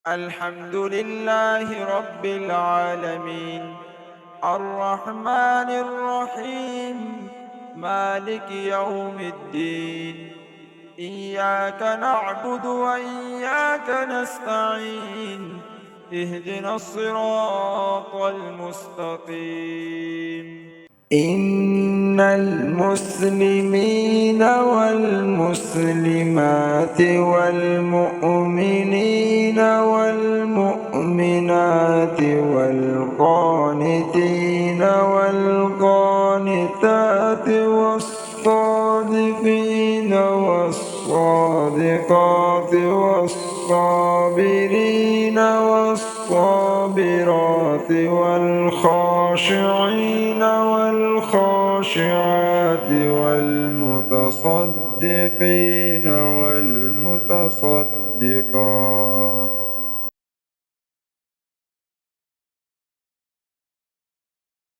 الحمد لله رب العالمين، الرحمن الرحيم، مالك يوم الدين. إياك نعبد وإياك نستعين، اهدنا الصراط المستقيم. إن المسلمين والمسلمات والمؤمنين والمؤمنات والقانتين والقانتات والصادقين والصادقات والصابرين والصابرات والخاشعين والخاشعات والمتصدقين والمتصدقات